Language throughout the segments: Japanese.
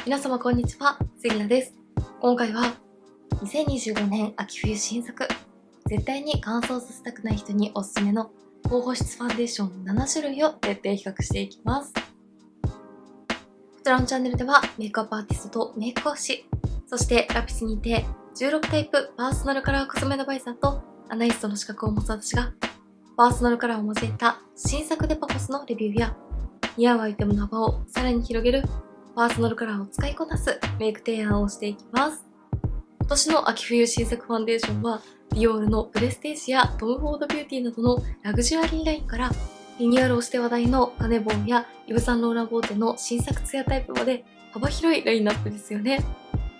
皆様こんにちは、セリナです。今回は2025年秋冬新作、絶対に乾燥させたくない人におすすめの高保湿ファンデーション7種類を徹底比較していきます。こちらのチャンネルではメイクアップアーティストとメイク講師、そしてラピスにて16タイプパーソナルカラーコスメアドバイザーとアナリストの資格を持つ私がパーソナルカラーを交えた新作デパコスのレビューや似合うアイテムの幅をさらに広げるパーソナルカラーを使いこなすメイク提案をしていきます。今年の秋冬新作ファンデーションはディオールのプレステージやトム・フォード・ビューティーなどのラグジュアリーラインからリニューアルをして話題のカネボンやイヴ・サンローラン・ボーテの新作ツヤタイプまで幅広いラインナップですよね。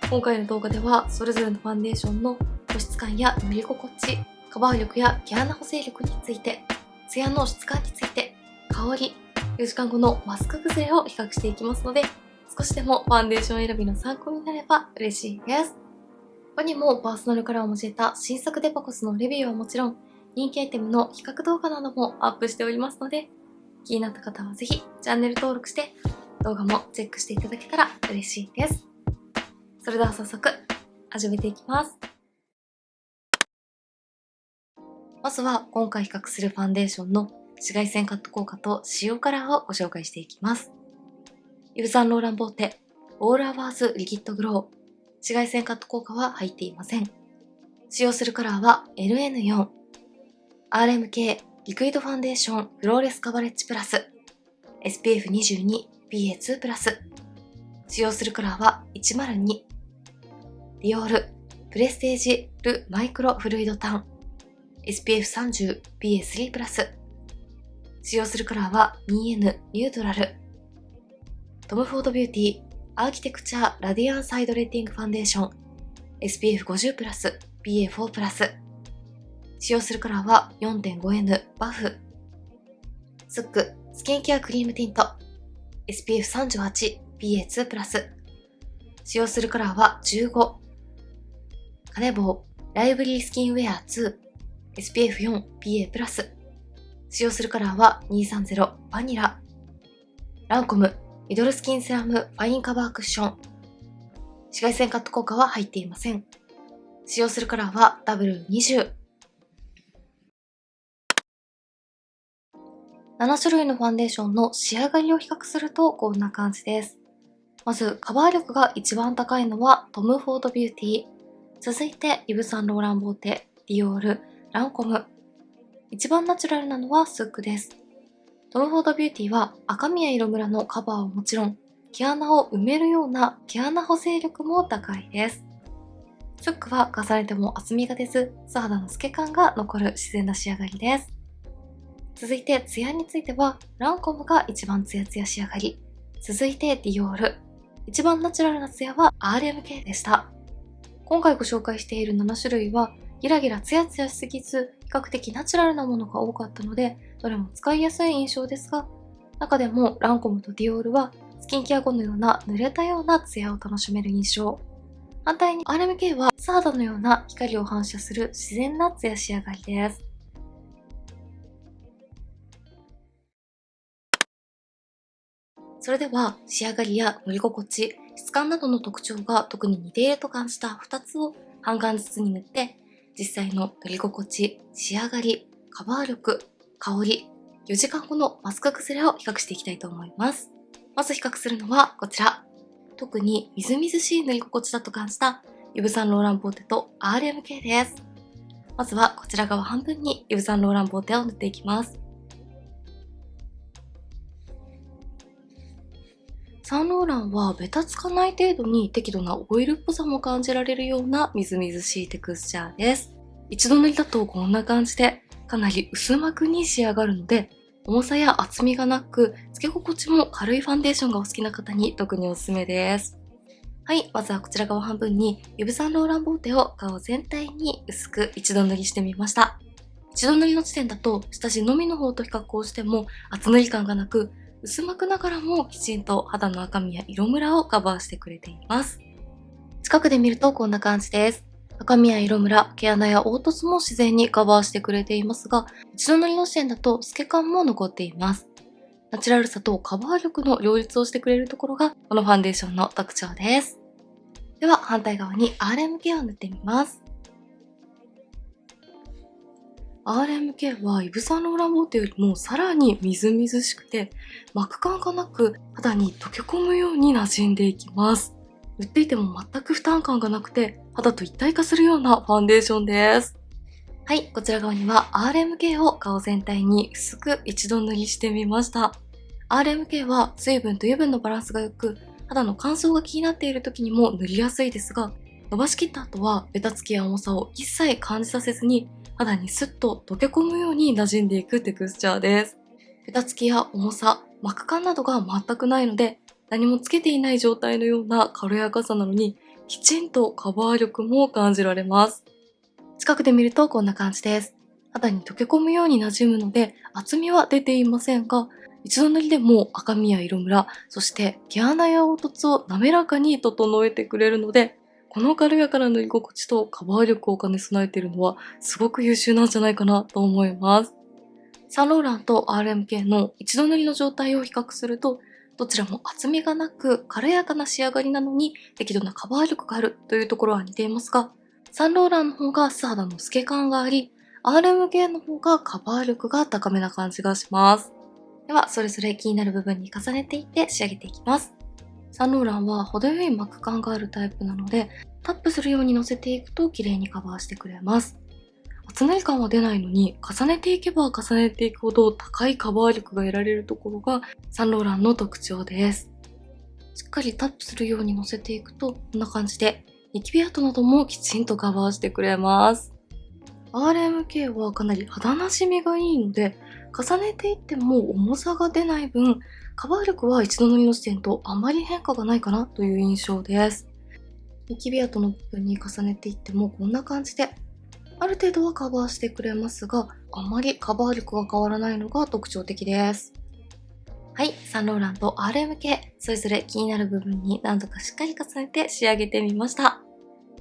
今回の動画ではそれぞれのファンデーションの保湿感や塗り心地、カバー力や毛穴補正力について、ツヤの質感について、香り、4時間後のマスク崩れを比較していきますので、少しでもファンデーション選びの参考になれば嬉しいです。他にもパーソナルカラーを交えた新作デパコスのレビューはもちろん、人気アイテムの比較動画などもアップしておりますので、気になった方はぜひチャンネル登録して動画もチェックしていただけたら嬉しいです。それでは早速始めていきます。まずは今回比較するファンデーションの紫外線カット効果と使用カラーをご紹介していきます。イヴ・サンローラン・ボーテオールアワーズリキッドグロー、紫外線カット効果は入っていません。使用するカラーは LN4、RMK リクイドファンデーションフローレスカバレッジプラス、SPF22 PA2 プラス。使用するカラーは102、ディオールプレステージルマイクロフルイドタン、SPF30 PA3 プラス。使用するカラーは 2N ニュートラル。トム・フォード・ビューティーアーキテクチャーラディアンスハイドレーティングファンデーション SPF50 プラス PA4 プラス。使用するカラーは 4.5N バフ。スックスキンケアクリームティント SPF38 PA2 プラス。使用するカラーは15。カネボーライブリースキンウェア2 SPF4 PA プラス。使用するカラーは230バニラ。ランコムミドルスキンセラムファインカバークッション。紫外線カット効果は入っていません。使用するカラーは W20。7種類のファンデーションの仕上がりを比較するとこんな感じです。まずカバー力が一番高いのはトム・フォード・ビューティー。続いてイヴ・サンローラン・ボーテ、ディオール、ランコム。一番ナチュラルなのはスックです。トム・フォード・ビューティーは赤宮色ムラのカバーはもちろん、毛穴を埋めるような毛穴補正力も高いです。スックは重ねても厚みが出ず、素肌の透け感が残る自然な仕上がりです。続いてツヤについては、ランコムが一番ツヤツヤ仕上がり。続いてディオール。一番ナチュラルなツヤは RMK でした。今回ご紹介している7種類は、ギラギラツヤツヤしすぎず、比較的ナチュラルなものが多かったので、どれも使いやすい印象ですが、中でもランコムとディオールはスキンケア後のような濡れたようなツヤを楽しめる印象。反対に RMK は素肌のような光を反射する自然なツヤ仕上がりです。それでは仕上がりや塗り心地、質感などの特徴が特に似ていると感じた2つを半眼ずつに塗って、実際の塗り心地、仕上がり、カバー力、香り、4時間後のマスク崩れを比較していきたいと思います。まず比較するのはこちら。特にみずみずしい塗り心地だと感じたイヴ・サンローラン・ボーテと RMK です。まずはこちら側半分にイヴ・サンローラン・ボーテを塗っていきます。サンローランはベタつかない程度に適度なオイルっぽさも感じられるようなみずみずしいテクスチャーです。一度塗りだとこんな感じでかなり薄膜に仕上がるので、重さや厚みがなく、つけ心地も軽いファンデーションがお好きな方に特におすすめです。はい、まずはこちら側半分にイヴ・サンローラン・ボーテを顔全体に薄く一度塗りしてみました。一度塗りの時点だと下地のみの方と比較をしても厚塗り感がなく、薄膜ながらもきちんと肌の赤みや色ムラをカバーしてくれています。近くで見るとこんな感じです。赤みや色ムラ、毛穴や凹凸も自然にカバーしてくれていますが、一度塗りの時点だと透け感も残っています。ナチュラルさとカバー力の両立をしてくれるところがこのファンデーションの特徴です。では反対側に RMK を塗ってみます。RMK はイヴ・サンローランボーテよりもさらにみずみずしくて、膜感がなく肌に溶け込むように馴染んでいきます。塗っていても全く負担感がなくて、肌と一体化するようなファンデーションです。はい、こちら側には RMK を顔全体に薄く一度塗りしてみました。RMK は水分と油分のバランスが良く、肌の乾燥が気になっている時にも塗りやすいですが、伸ばしきった後はベタつきや重さを一切感じさせずに、肌にスッと溶け込むように馴染んでいくテクスチャーです。ベタつきや重さ、膜感などが全くないので、何もつけていない状態のような軽やかさなのに、きちんとカバー力も感じられます。近くで見るとこんな感じです。肌に溶け込むように馴染むので、厚みは出ていませんが、一度塗りでも赤みや色ムラ、そして毛穴や凹凸を滑らかに整えてくれるので、この軽やかな塗り心地とカバー力を兼ね備えているのはすごく優秀なんじゃないかなと思います。サンローランと RMK の一度塗りの状態を比較すると、どちらも厚みがなく軽やかな仕上がりなのに適度なカバー力があるというところは似ていますが、サンローランの方が素肌の透け感があり、RMK の方がカバー力が高めな感じがします。では、それぞれ気になる部分に重ねていって仕上げていきます。サンローランは程よい膜感があるタイプなので、タップするように乗せていくと綺麗にカバーしてくれます。厚塗り感は出ないのに、重ねていけば重ねていくほど高いカバー力が得られるところがサンローランの特徴です。しっかりタップするように乗せていくと、こんな感じでニキビ跡などもきちんとカバーしてくれます。RMK はかなり肌なじみがいいので、重ねていっても重さが出ない分、カバー力は一度塗りの時点とあまり変化がないかなという印象です。ニキビ跡の部分に重ねていってもこんな感じで、ある程度はカバーしてくれますが、あまりカバー力が変わらないのが特徴的です。はい、サンローランと RMK、それぞれ気になる部分に何度かしっかり重ねて仕上げてみました。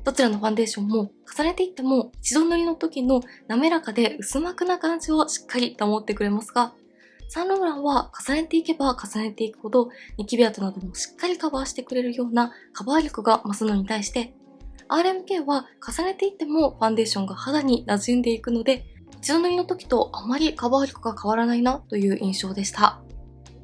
どちらのファンデーションも重ねていっても一度塗りの時の滑らかで薄膜な感じをしっかり保ってくれますが、サンローランは重ねていけば重ねていくほどニキビ跡などもしっかりカバーしてくれるようなカバー力が増すのに対して、RMK は重ねていってもファンデーションが肌に馴染んでいくので、一度塗りの時とあまりカバー力が変わらないなという印象でした。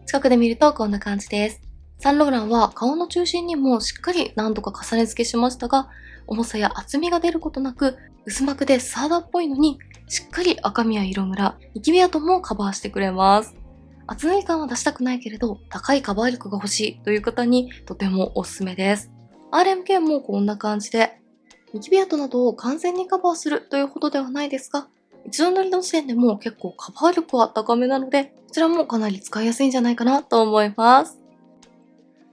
近くで見るとこんな感じです。サンローランは顔の中心にもしっかり何度か重ね付けしましたが、重さや厚みが出ることなく、薄膜でサーダっぽいのに、しっかり赤みや色ムラ、ニキビ跡もカバーしてくれます。厚塗り感は出したくないけれど、高いカバー力が欲しいという方にとてもおすすめです。RMK もこんな感じで、ニキビ跡などを完全にカバーするというほどではないですが、一度塗りの時点でも結構カバー力は高めなので、こちらもかなり使いやすいんじゃないかなと思います。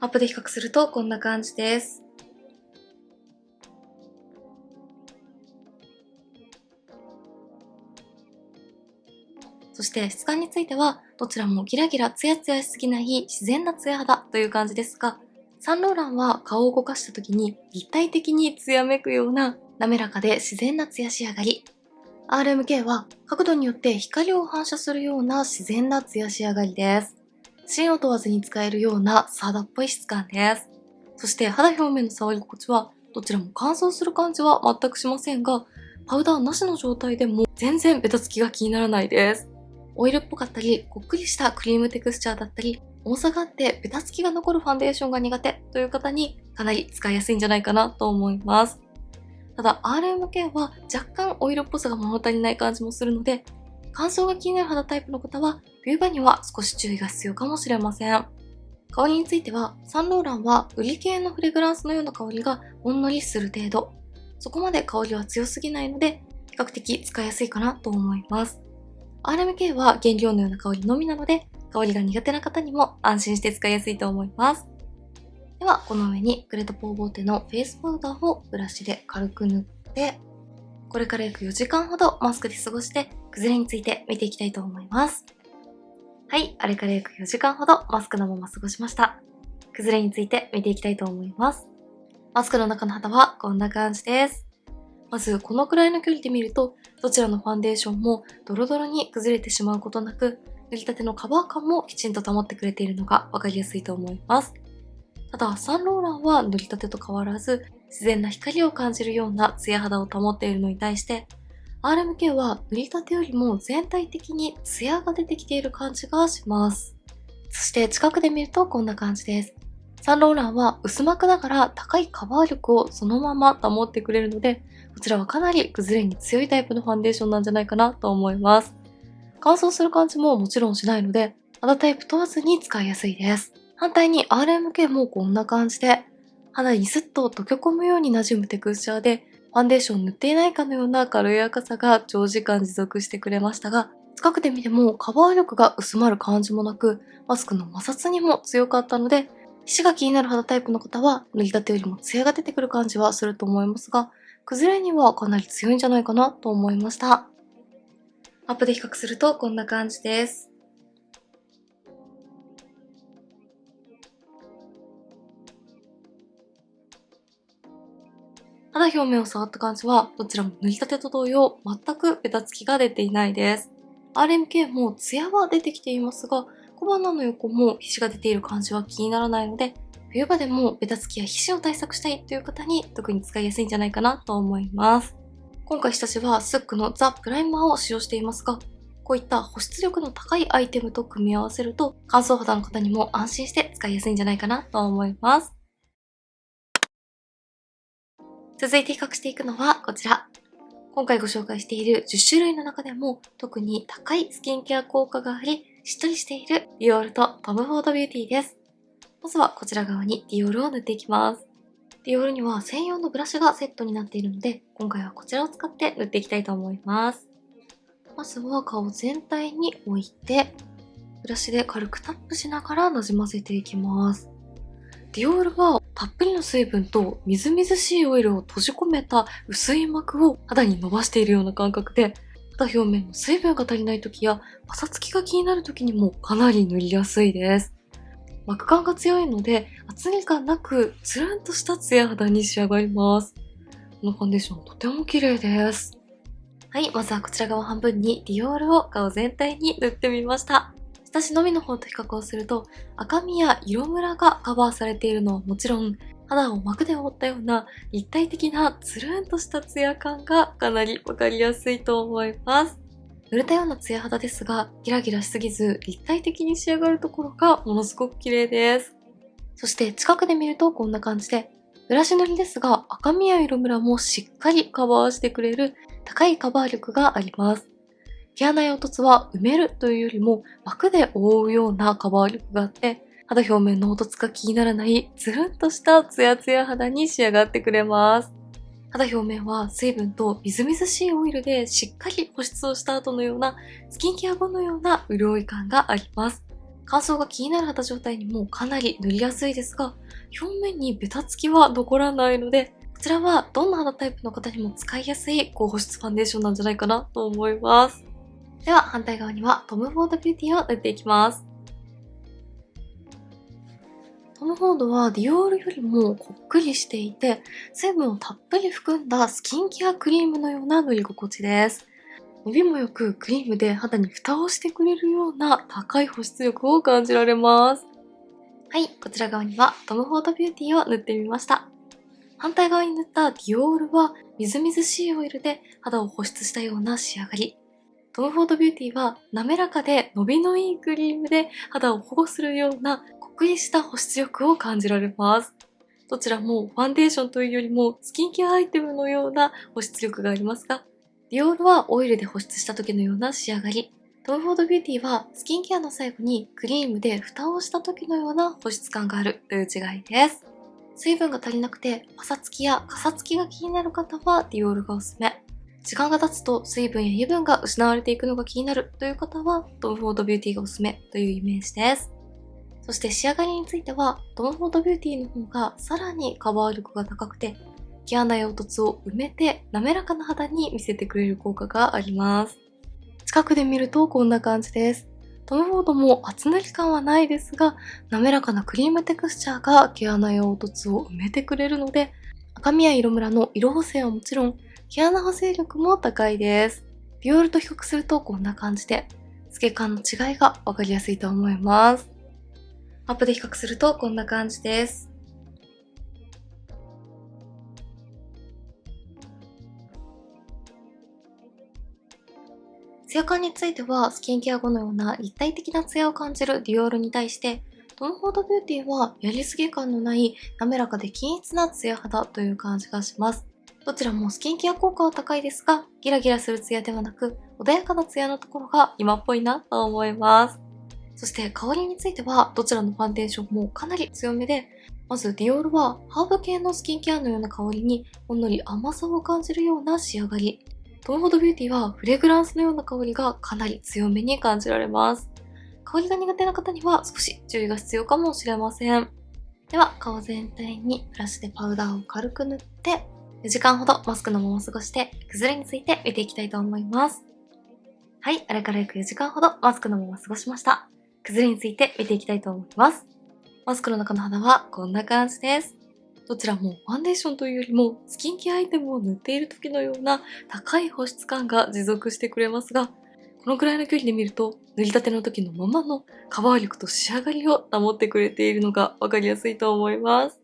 アップで比較するとこんな感じです。そして質感については、どちらもギラギラツヤツヤしすぎない自然なツヤ肌という感じですが、サンローランは顔を動かした時に立体的にツヤめくような滑らかで自然なツヤ仕上がり。RMK は角度によって光を反射するような自然なツヤ仕上がりです。芯を問わずに使えるようなサーダっぽい質感です。そして肌表面の触り心地は、どちらも乾燥する感じは全くしませんが、パウダーなしの状態でも全然ベタつきが気にならないです。オイルっぽかったり、こっくりしたクリームテクスチャーだったり、重さがあってベタつきが残るファンデーションが苦手という方にかなり使いやすいんじゃないかなと思います。ただ RMK は若干オイルっぽさが物足りない感じもするので、乾燥が気になる肌タイプの方は冬場には少し注意が必要かもしれません。香りについては、サンローランはウリ系のフレグランスのような香りがほんのりする程度。そこまで香りは強すぎないので、比較的使いやすいかなと思います。RMK は原料のような香りのみなので、香りが苦手な方にも安心して使いやすいと思います。では、この上にクレトポーボーテのフェイスパウダーをブラシで軽く塗って、これから約4時間ほどマスクで過ごして崩れについて見ていきたいと思います。はい、あれから約4時間ほどマスクのまま過ごしました。崩れについて見ていきたいと思います。マスクの中の肌はこんな感じです。まずこのくらいの距離で見ると、どちらのファンデーションもドロドロに崩れてしまうことなく、塗りたてのカバー感もきちんと保ってくれているのがわかりやすいと思います。ただ、サンローランは塗りたてと変わらず、自然な光を感じるようなツヤ肌を保っているのに対して、RMK は塗りたてよりも全体的にツヤが出てきている感じがします。そして近くで見るとこんな感じです。サンローランは薄膜ながら高いカバー力をそのまま保ってくれるので、こちらはかなり崩れに強いタイプのファンデーションなんじゃないかなと思います。乾燥する感じももちろんしないので、肌タイプ問わずに使いやすいです。反対に RMK もこんな感じで、肌にスッと溶け込むように馴染むテクスチャーで、ファンデーションを塗っていないかのような軽やかさが長時間持続してくれましたが、近くで見てもカバー力が薄まる感じもなく、マスクの摩擦にも強かったので、皮脂が気になる肌タイプの方は塗りたてよりもツヤが出てくる感じはすると思いますが、崩れにはかなり強いんじゃないかなと思いました。アップで比較するとこんな感じです。肌表面を触った感じは、どちらも塗りたてと同様、全くベタつきが出ていないです。RMK もツヤは出てきていますが、小鼻の横も皮脂が出ている感じは気にならないので、冬場でもベタつきや皮脂を対策したいという方に特に使いやすいんじゃないかなと思います。今回私はスックのザ・プライマーを使用していますが、こういった保湿力の高いアイテムと組み合わせると、乾燥肌の方にも安心して使いやすいんじゃないかなと思います。続いて比較していくのはこちら。今回ご紹介している10種類の中でも特に高いスキンケア効果があり、しっとりしているディオールとトムフォードビューティーです。まずはこちら側にディオールを塗っていきます。ディオールには専用のブラシがセットになっているので、今回はこちらを使って塗っていきたいと思います。まずは顔全体に置いて、ブラシで軽くタップしながらなじませていきます。ディオールはたっぷりの水分とみずみずしいオイルを閉じ込めた薄い膜を肌に伸ばしているような感覚で、肌表面の水分が足りない時やパサつきが気になる時にもかなり塗りやすいです。膜感が強いので厚みがなくつるんとしたツヤ肌に仕上がります。このファンデーションとても綺麗です。はい、まずはこちら側半分にディオールを顔全体に塗ってみました。下地のみの方と比較をすると、赤みや色ムラがカバーされているのはもちろん、肌を膜で覆ったような立体的なつるんとしたツヤ感がかなりわかりやすいと思います。濡れたようなツヤ肌ですが、ギラギラしすぎず立体的に仕上がるところがものすごく綺麗です。そして近くで見るとこんな感じで、ブラシ塗りですが赤みや色ムラもしっかりカバーしてくれる高いカバー力があります。毛穴や凹凸は埋めるというよりも膜で覆うようなカバー力があって、肌表面の凹凸が気にならないつるんとしたツヤツヤ肌に仕上がってくれます。肌表面は水分とみずみずしいオイルでしっかり保湿をした後のようなスキンケア後のような潤い感があります。乾燥が気になる肌状態にもかなり塗りやすいですが、表面にベタつきは残らないので、こちらはどんな肌タイプの方にも使いやすい高保湿ファンデーションなんじゃないかなと思います。では反対側にはトムフォードビューティーを塗っていきます。トムフォードはディオールよりもこっくりしていて、成分をたっぷり含んだスキンケアクリームのような塗り心地です。伸びもよくクリームで肌に蓋をしてくれるような高い保湿力を感じられます。はい、こちら側にはトムフォードビューティーを塗ってみました。反対側に塗ったディオールはみずみずしいオイルで肌を保湿したような仕上がり。トムフォードビューティーは滑らかで伸びのいいクリームで肌を保護するようなこっくりした保湿力を感じられます。どちらもファンデーションというよりもスキンケアアイテムのような保湿力がありますが、ディオールはオイルで保湿した時のような仕上がり。トムフォードビューティーはスキンケアの最後にクリームで蓋をした時のような保湿感があるという違いです。水分が足りなくてパサつきやカサつきが気になる方はディオールがおすすめ。時間が経つと水分や油分が失われていくのが気になるという方はトムフォードビューティーがおすすめというイメージです。そして仕上がりについてはトムフォードビューティーの方がさらにカバー力が高くて、毛穴や凹凸を埋めて滑らかな肌に見せてくれる効果があります。近くで見るとこんな感じです。トムフォードも厚塗り感はないですが、滑らかなクリームテクスチャーが毛穴や凹凸を埋めてくれるので、赤みや色ムラの色補正はもちろん、毛穴補正力も高いです。ディオールと比較するとこんな感じで、透け感の違いがわかりやすいと思います。アップで比較するとこんな感じです。ツヤ感については、スキンケア後のような立体的なツヤを感じるディオールに対して、トムフォードビューティーはやりすぎ感のない滑らかで均一なツヤ肌という感じがします。どちらもスキンケア効果は高いですが、ギラギラするツヤではなく、穏やかなツヤのところが今っぽいなと思います。そして香りについては、どちらのファンデーションもかなり強めで、まずディオールはハーブ系のスキンケアのような香りにほんのり甘さを感じるような仕上がり。トムフォードビューティーはフレグランスのような香りがかなり強めに感じられます。香りが苦手な方には少し注意が必要かもしれません。では顔全体にブラシでパウダーを軽く塗って、4時間ほどマスクのまま過ごして崩れについて見ていきたいと思います。はい、あれから約4時間ほどマスクのまま過ごしました。崩れについて見ていきたいと思います。マスクの中の肌はこんな感じです。どちらもファンデーションというよりもスキンケアアイテムを塗っている時のような高い保湿感が持続してくれますが、このくらいの距離で見ると塗りたての時のままのカバー力と仕上がりを保ってくれているのがわかりやすいと思います。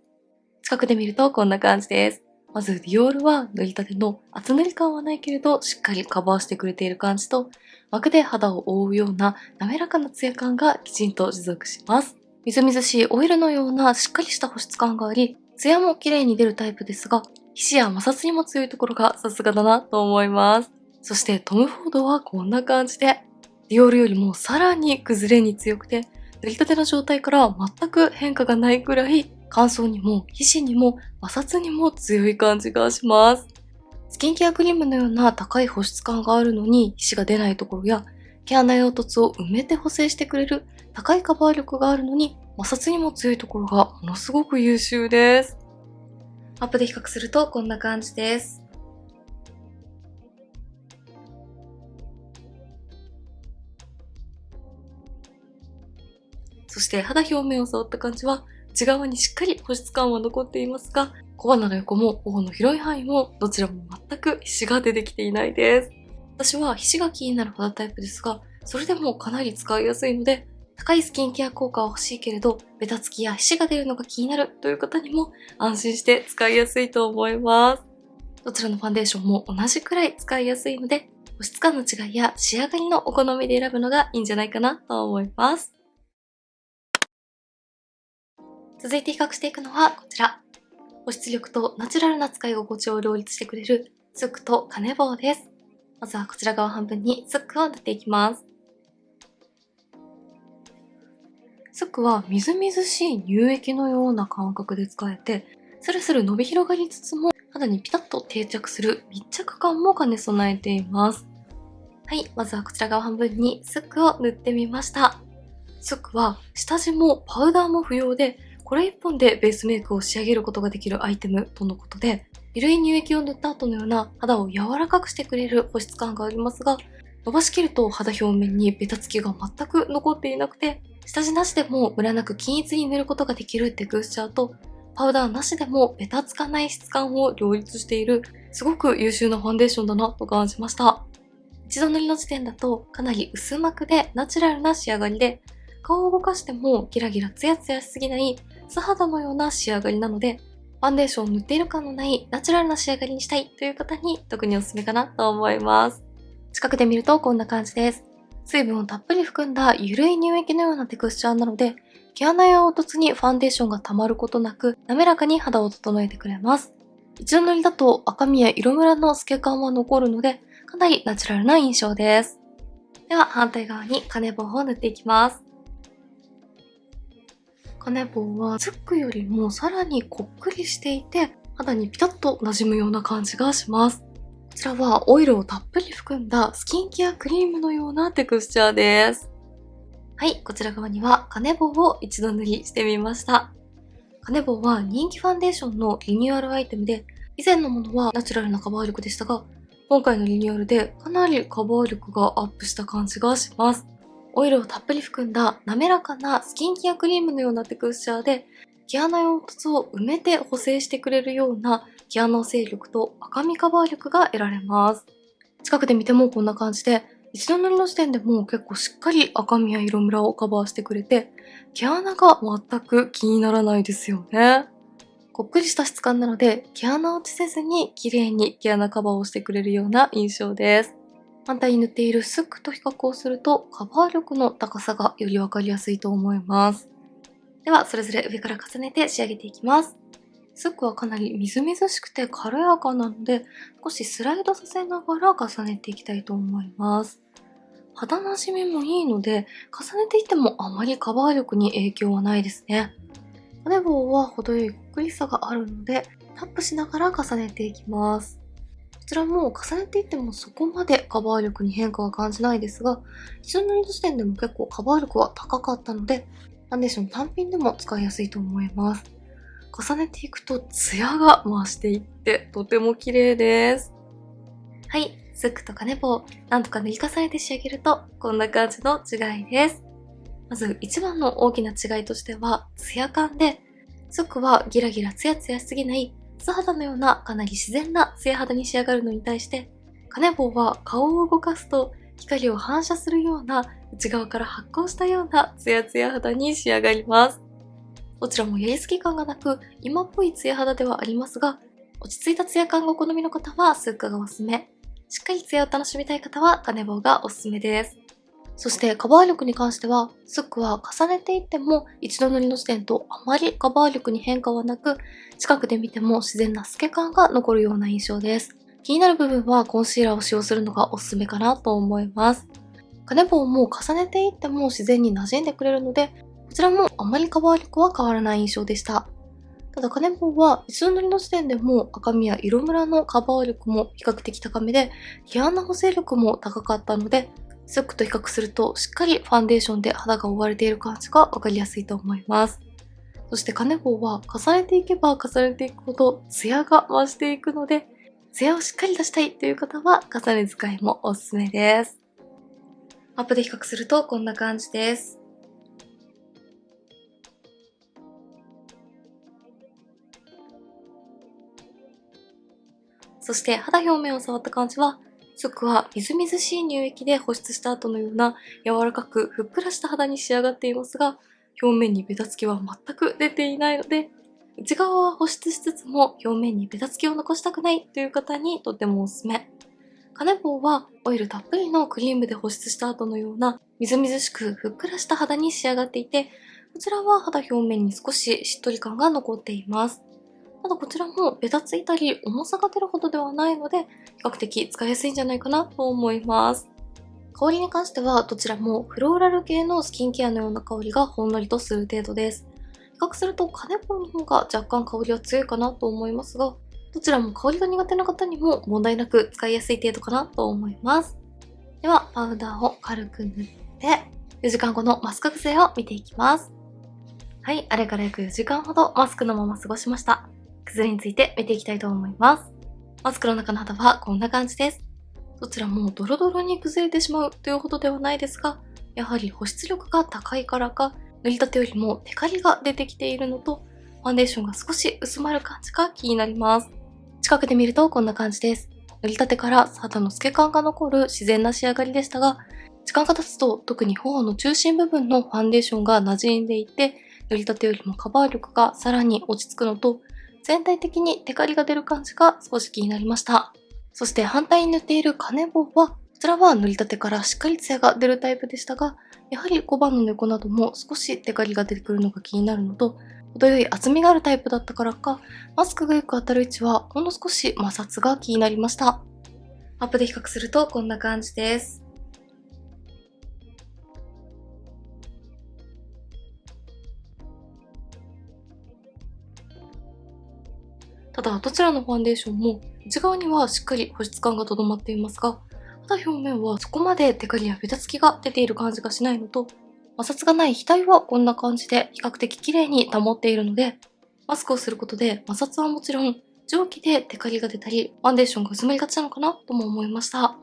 近くで見るとこんな感じです。まずディオールは塗りたての厚塗り感はないけれどしっかりカバーしてくれている感じと、膜で肌を覆うような滑らかなツヤ感がきちんと持続します。みずみずしいオイルのようなしっかりした保湿感があり、ツヤも綺麗に出るタイプですが、皮脂や摩擦にも強いところがさすがだなと思います。そしてトム・フォードはこんな感じで、ディオールよりもさらに崩れに強くて、塗りたての状態から全く変化がないくらい、乾燥にも皮脂にも摩擦にも強い感じがします。スキンケアクリームのような高い保湿感があるのに皮脂が出ないところや、毛穴凹凸を埋めて補正してくれる高いカバー力があるのに摩擦にも強いところがものすごく優秀です。アップで比較するとこんな感じです。そして肌表面を触った感じは内側にしっかり保湿感は残っていますが、小鼻の横も頬の広い範囲もどちらも全く皮脂が出てきていないです。私は皮脂が気になる肌タイプですが、それでもかなり使いやすいので、高いスキンケア効果は欲しいけれど、ベタつきや皮脂が出るのが気になるという方にも安心して使いやすいと思います。どちらのファンデーションも同じくらい使いやすいので、保湿感の違いや仕上がりのお好みで選ぶのがいいんじゃないかなと思います。続いて比較していくのはこちら。保湿力とナチュラルな使い心地を両立してくれるスックとカネボウです。まずはこちら側半分にスックを塗っていきます。スックはみずみずしい乳液のような感覚で使えて、スルスル伸び広がりつつも肌にピタッと定着する密着感も兼ね備えています。はい、まずはこちら側半分にスックを塗ってみました。スックは下地もパウダーも不要で、これ1本でベースメイクを仕上げることができるアイテムとのことで、ゆるい乳液を塗った後のような肌を柔らかくしてくれる保湿感がありますが、伸ばしきると肌表面にベタつきが全く残っていなくて、下地なしでもムラなく均一に塗ることができるテクスチャーと、パウダーなしでもベタつかない質感を両立している、すごく優秀なファンデーションだなと感じました。一度塗りの時点だとかなり薄膜でナチュラルな仕上がりで、顔を動かしてもギラギラツヤツヤしすぎない素肌のような仕上がりなので、ファンデーションを塗っている感のないナチュラルな仕上がりにしたいという方に特におすすめかなと思います。近くで見るとこんな感じです。水分をたっぷり含んだゆるい乳液のようなテクスチャーなので、毛穴や凹凸にファンデーションが溜まることなく滑らかに肌を整えてくれます。一度塗りだと赤みや色ムラの透け感は残るので、かなりナチュラルな印象です。では反対側にカネボウを塗っていきます。カネボウはスックよりもさらにこっくりしていて、肌にピタッと馴染むような感じがします。こちらはオイルをたっぷり含んだスキンケアクリームのようなテクスチャーです。はい、こちら側にはカネボウを一度塗りしてみました。カネボウは人気ファンデーションのリニューアルアイテムで、以前のものはナチュラルなカバー力でしたが、今回のリニューアルでかなりカバー力がアップした感じがします。オイルをたっぷり含んだ滑らかなスキンケアクリームのようなテクスチャーで、毛穴凹凸を埋めて補正してくれるような毛穴清力と赤みカバー力が得られます。近くで見てもこんな感じで、一度塗りの時点でもう結構しっかり赤みや色ムラをカバーしてくれて、毛穴が全く気にならないですよね。こっくりした質感なので、毛穴落ちせずに綺麗に毛穴カバーをしてくれるような印象です。反対に塗っているスックと比較をすると、カバー力の高さがよりわかりやすいと思います。では、それぞれ上から重ねて仕上げていきます。スックはかなりみずみずしくて軽やかなので、少しスライドさせながら重ねていきたいと思います。肌なじみもいいので、重ねていってもあまりカバー力に影響はないですね。骨棒は程よいこっくりさがあるので、タップしながら重ねていきます。こちらも重ねていってもそこまでカバー力に変化は感じないですが、一度塗りの時点でも結構カバー力は高かったので、ファンデーション単品でも使いやすいと思います。重ねていくとツヤが増していってとても綺麗です。はい、スックと金棒、なんとか塗り重ねて仕上げるとこんな感じの違いです。まず一番の大きな違いとしてはツヤ感で、スックはギラギラツヤツヤしすぎない素肌のようなかなり自然なツヤ肌に仕上がるのに対して、金棒は顔を動かすと光を反射するような内側から発光したようなツヤツヤ肌に仕上がります。どちらもやりすぎ感がなく今っぽいツヤ肌ではありますが、落ち着いたツヤ感がお好みの方はスックがおすすめ、しっかりツヤを楽しみたい方は金棒がおすすめです。そしてカバー力に関しては、スックは重ねていっても一度塗りの時点とあまりカバー力に変化はなく、近くで見ても自然な透け感が残るような印象です。気になる部分はコンシーラーを使用するのがおすすめかなと思います。金棒も重ねていっても自然に馴染んでくれるので、こちらもあまりカバー力は変わらない印象でした。ただ金棒は一度塗りの時点でも赤みや色ムラのカバー力も比較的高めで、毛穴補正力も高かったので、スックと比較するとしっかりファンデーションで肌が覆われている感じがわかりやすいと思います。そして金棒は重ねていけば重ねていくほどツヤが増していくので、ツヤをしっかり出したいという方は重ね使いもおすすめです。アップで比較するとこんな感じです。そして肌表面を触った感じは、スックはみずみずしい乳液で保湿した後のような柔らかくふっくらした肌に仕上がっていますが、表面にベタつきは全く出ていないので、内側は保湿しつつも表面にベタつきを残したくないという方にとてもおすすめ。カネボウはオイルたっぷりのクリームで保湿した後のようなみずみずしくふっくらした肌に仕上がっていて、こちらは肌表面に少ししっとり感が残っています。ただこちらもベタついたり重さが出るほどではないので、比較的使いやすいんじゃないかなと思います。香りに関してはどちらもフローラル系のスキンケアのような香りがほんのりとする程度です。比較するとカネボウの方が若干香りは強いかなと思いますが、どちらも香りが苦手な方にも問題なく使いやすい程度かなと思います。では、パウダーを軽く塗って、4時間後のマスク癖を見ていきます。はい、あれから約4時間ほどマスクのまま過ごしました。崩れについて見ていきたいと思います。マスクの中の肌はこんな感じです。どちらもドロドロに崩れてしまうというほどではないですが、やはり保湿力が高いからか、塗りたてよりもテカリが出てきているのと、ファンデーションが少し薄まる感じが気になります。近くで見るとこんな感じです。塗りたてから肌の透け感が残る自然な仕上がりでしたが、時間が経つと特に頬の中心部分のファンデーションが馴染んでいて、塗りたてよりもカバー力がさらに落ち着くのと、全体的にテカリが出る感じが少し気になりました。そして反対に塗っているカネボウは、こちらは塗りたてからしっかりツヤが出るタイプでしたが、やはり小判の猫なども少しテカリが出てくるのが気になるのと、程よい厚みがあるタイプだったからか、マスクがよく当たる位置はほんの少し摩擦が気になりました。アップで比較するとこんな感じです。ただ、どちらのファンデーションも内側にはしっかり保湿感がとどまっていますが、肌表面はそこまでテカリやベタつきが出ている感じがしないのと、摩擦がない額はこんな感じで比較的綺麗に保っているので、マスクをすることで摩擦はもちろん、蒸気でテカリが出たり、ファンデーションが薄まりがちなのかなとも思いました。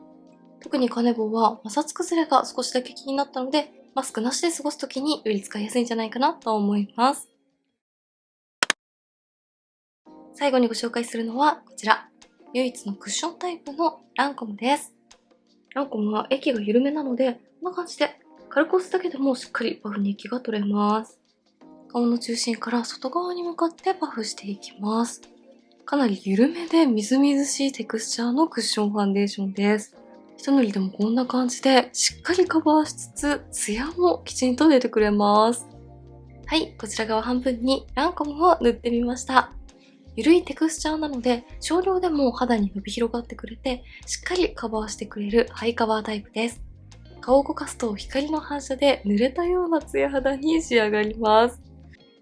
特にカネボウは摩擦崩れが少しだけ気になったので、マスクなしで過ごすときにより使いやすいんじゃないかなと思います。最後にご紹介するのはこちら。唯一のクッションタイプのランコムです。ランコムは液が緩めなので、こんな感じで軽く押すだけでもしっかりパフに液が取れます。顔の中心から外側に向かってパフしていきます。かなり緩めでみずみずしいテクスチャーのクッションファンデーションです。一塗りでもこんな感じでしっかりカバーしつつ、ツヤもきちんと出てくれます。はい、こちら側半分にランコムを塗ってみました。ゆるいテクスチャーなので少量でも肌に伸び広がってくれて、しっかりカバーしてくれるハイカバータイプです。顔を動かすと光の反射で濡れたようなツヤ肌に仕上がります。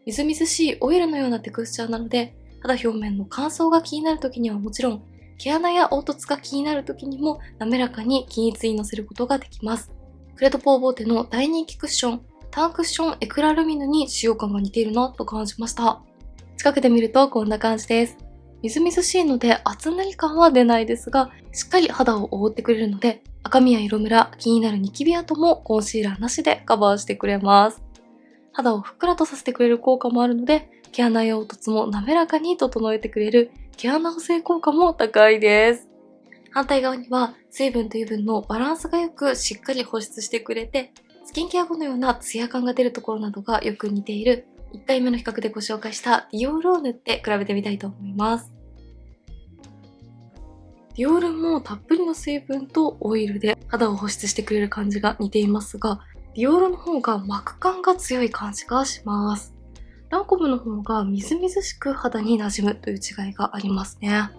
みずみずしいオイルのようなテクスチャーなので、肌表面の乾燥が気になる時にはもちろん、毛穴や凹凸が気になる時にも滑らかに均一にのせることができます。クレドポーボーテの大人気クッション、ターンクッションエクラルミヌに使用感が似ているなと感じました。近くで見るとこんな感じです。みずみずしいので厚塗り感は出ないですが、しっかり肌を覆ってくれるので、赤みや色ムラ、気になるニキビ跡もコンシーラーなしでカバーしてくれます。肌をふっくらとさせてくれる効果もあるので、毛穴や凹凸も滑らかに整えてくれる毛穴補正効果も高いです。反対側には水分と油分のバランスが良くしっかり保湿してくれて、スキンケア後のようなツヤ感が出るところなどがよく似ている1回目の比較でご紹介したディオールを塗って比べてみたいと思います。ディオールもたっぷりの水分とオイルで肌を保湿してくれる感じが似ていますが、ディオールの方が膜感が強い感じがします。ランコムの方がみずみずしく肌に馴染むという違いがありますね。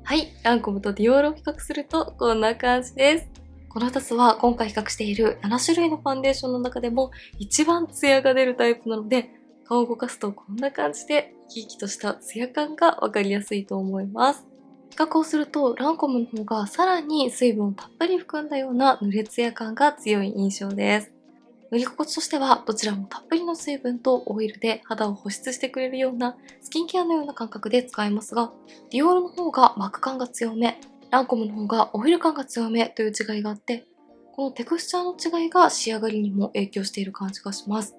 はい、ランコムとディオールを比較するとこんな感じです。この2つは今回比較している7種類のファンデーションの中でも一番ツヤが出るタイプなので、顔を動かすとこんな感じで生き生きとしたツヤ感がわかりやすいと思います。比較をするとランコムの方がさらに水分をたっぷり含んだような濡れツヤ感が強い印象です。塗り心地としてはどちらもたっぷりの水分とオイルで肌を保湿してくれるようなスキンケアのような感覚で使えますが、ディオールの方が膜感が強め、ランコムの方がオイル感が強めという違いがあって、このテクスチャーの違いが仕上がりにも影響している感じがします。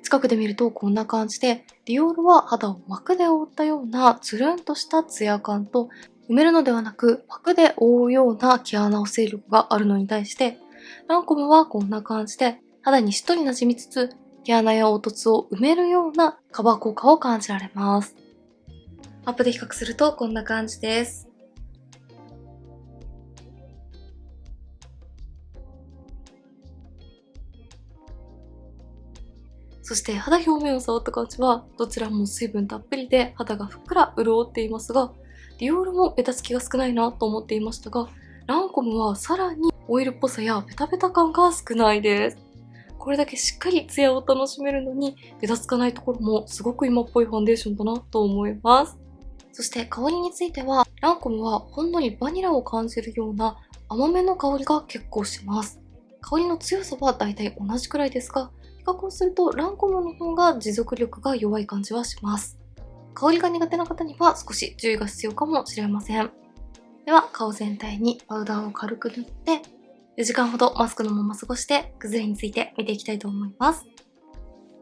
近くで見るとこんな感じで、ディオールは肌を膜で覆ったようなつるんとしたツヤ感と、埋めるのではなく膜で覆うような毛穴補正力があるのに対して、ランコムはこんな感じで肌にしっとり馴染みつつ、毛穴や凹凸を埋めるようなカバー効果を感じられます。アップで比較するとこんな感じです。そして肌表面を触った感じはどちらも水分たっぷりで肌がふっくら潤っていますが、ディオールもベタつきが少ないなと思っていましたが、ランコムはさらにオイルっぽさやベタベタ感が少ないです。これだけしっかりツヤを楽しめるのにベタつかないところもすごく今っぽいファンデーションだなと思います。そして香りについては、ランコムはほんのりバニラを感じるような甘めの香りが結構します。香りの強さはだいたい同じくらいですが、比較をするとランコムの方が持続力が弱い感じはします。香りが苦手な方には少し注意が必要かもしれません。では顔全体にパウダーを軽く塗って4時間ほどマスクのまま過ごして崩れについて見ていきたいと思います。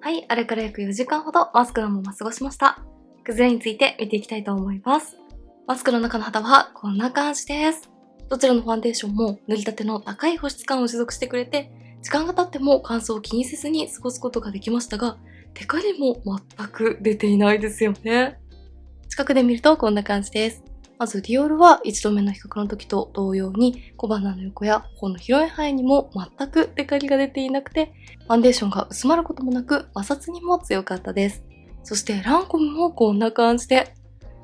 はい、あれから約4時間ほどマスクのまま過ごしました。崩れについて見ていきたいと思います。マスクの中の肌はこんな感じです。どちらのファンデーションも塗りたての高い保湿感を持続してくれて、時間が経っても乾燥を気にせずに過ごすことができましたが、テカリも全く出ていないですよね。近くで見るとこんな感じです。まずディオールは1度目の比較の時と同様に小鼻の横や頬の広い範囲にも全くテカリが出ていなくて、ファンデーションが薄まることもなく摩擦にも強かったです。そしてランコムもこんな感じで、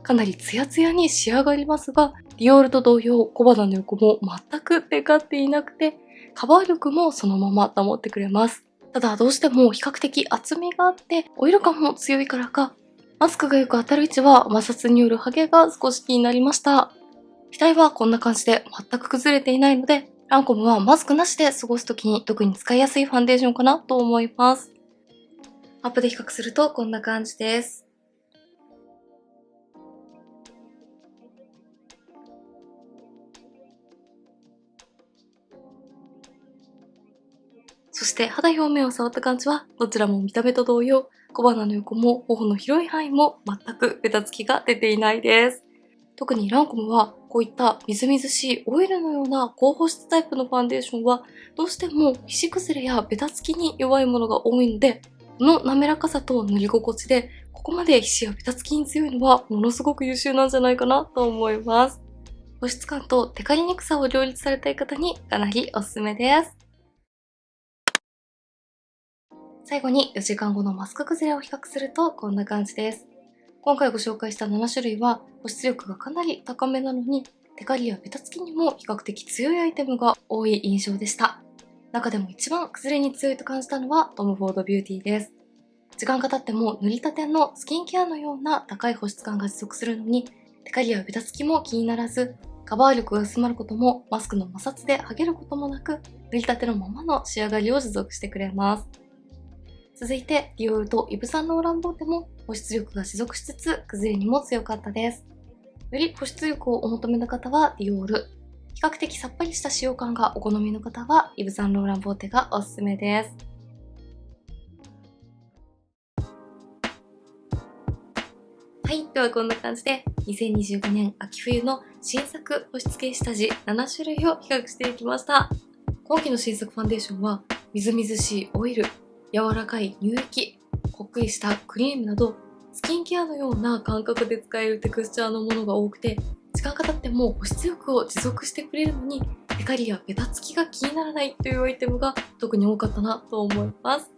かなりツヤツヤに仕上がりますが、ディオールと同様小鼻の横も全くテカっていなくて、カバー力もそのまま保ってくれます。ただどうしても比較的厚みがあってオイル感も強いからか、マスクがよく当たる位置は摩擦によるハゲが少し気になりました。額はこんな感じで全く崩れていないので、ランコムはマスクなしで過ごすときに特に使いやすいファンデーションかなと思います。アップで比較するとこんな感じです。そして肌表面を触った感じはどちらも見た目と同様、小鼻の横も頬の広い範囲も全くベタつきが出ていないです。特にランコムはこういったみずみずしいオイルのような高保湿タイプのファンデーションはどうしても皮脂崩れやベタつきに弱いものが多いので、この滑らかさと塗り心地でここまで皮脂やベタつきに強いのはものすごく優秀なんじゃないかなと思います。保湿感とテカりにくさを両立されたい方にかなりおすすめです。最後に4時間後のマスク崩れを比較するとこんな感じです。今回ご紹介した7種類は保湿力がかなり高めなのに、テカリやベタつきにも比較的強いアイテムが多い印象でした。中でも一番崩れに強いと感じたのはトム・フォード・ビューティーです。時間が経っても塗りたてのスキンケアのような高い保湿感が持続するのに、テカリやベタつきも気にならず、カバー力が薄まることもマスクの摩擦で剥げることもなく、塗りたてのままの仕上がりを持続してくれます。続いて、ディオールとイヴ・サンローランボーテも保湿力が持続しつつ崩れにも強かったです。より保湿力をお求めの方はディオール、比較的さっぱりした使用感がお好みの方はイヴ・サンローランボーテがおすすめです。はい、ではこんな感じで2025年秋冬の新作保湿系下地7種類を比較していきました。今期の新作ファンデーションはみずみずしいオイル、柔らかい乳液、こっくりしたクリームなどスキンケアのような感覚で使えるテクスチャーのものが多くて、時間が経っても保湿力を持続してくれるのにテカリやベタつきが気にならないというアイテムが特に多かったなと思います。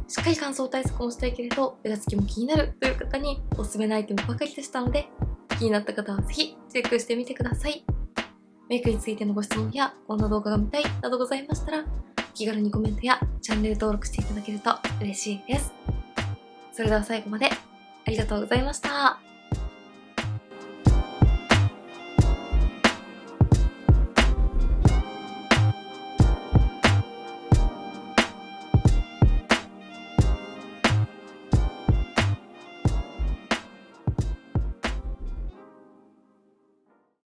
しっかり乾燥対策もしたいけれどベタつきも気になるという方におすすめのアイテムばかりでしたので、気になった方はぜひチェックしてみてください。メイクについてのご質問やこんな動画が見たいなどございましたら、お気軽にコメントやチャンネル登録していただけると嬉しいです。それでは最後までありがとうございました。